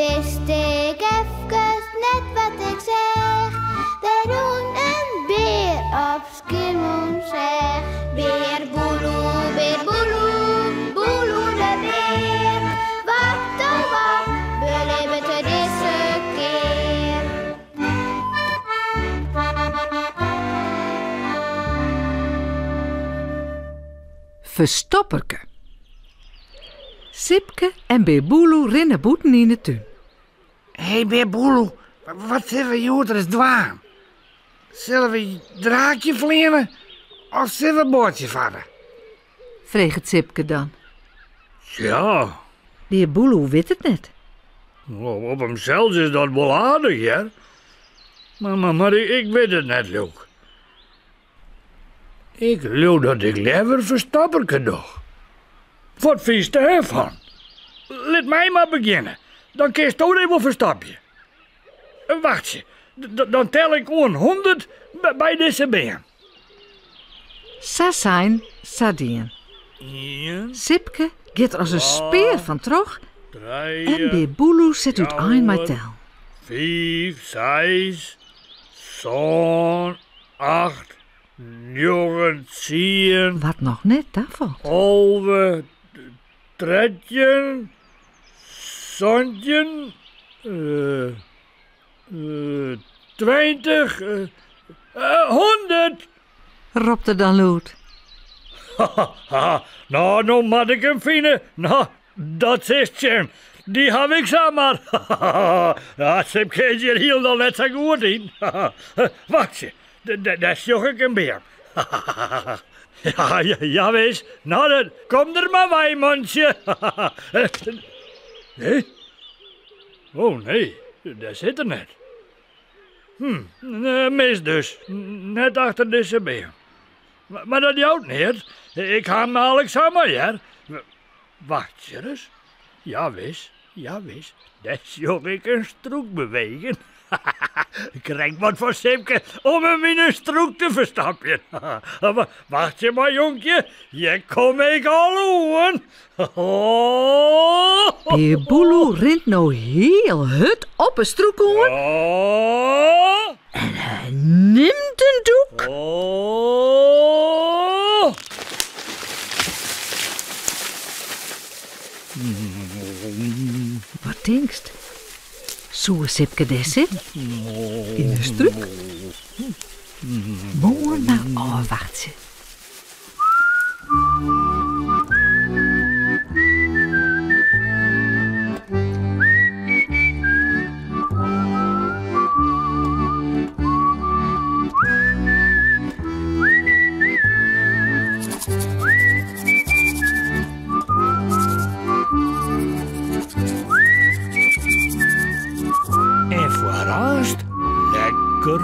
wist ik even net wat ik zeg. Er woont een beer op Schiermonnikoog. Beer boeloe, boeloe de beer. Wat oh wat, beleven te deze keer. Verstopperke. Sipke en Beer Boeloe rennen boeten in de tuin. Hé, Beer Boeloe, wat zullen we hier eens dwaan? Zullen we draakje vliegen of zullen we boordje vatten? Vreegt Sipke dan. Ja, Beer Boeloe weet het net. op hemzelf is dat wel aardig, ja. Maar ik weet het net, Luke. Ik geloof dat ik liever Verstopperke nog. Wat vind je ervan? Laat mij maar beginnen. Dan kun je toch even verstapje. Wacht je, dan tel ik 100 bij deze been. Sa zijn, sa dien. 1, Sipke gaat als een speer van trog 3, en Beer Boeloe zit uit een met tel. 5, 6, 7, 8, 9, 10, Wat nog net daarvan. 11, 13, 17, 20, 100. Ropte dan Loet. Nou moet ik hem vinden. Nou, dat is Jim. Die heb ik zomaar. Ja, Sipke is hier heel nog net zo goed in. Wacht je, daar zoek ik een beer. Ja, wees. Nou, dan kom er maar bij, mondje. Nee? Oh, nee, daar zit er net. Mis dus. Net achter deze beer. Maar dat jouwt niet. Ik ga hem Alexander, ja. Wacht je eens. Ja, wis. Dat zoek ik een stroek bewegen. Ik krijg wat voor Sipke om hem in een stroek te verstappen. Wacht je maar, jonkje. Je kom ik al horen. Beer Boeloe rent nou heel hut op een stroekoen. En hij neemt een doek. Wat denkst? Zou Sipke deze? In de struik? Mooi maar afwachten. En voorast lekker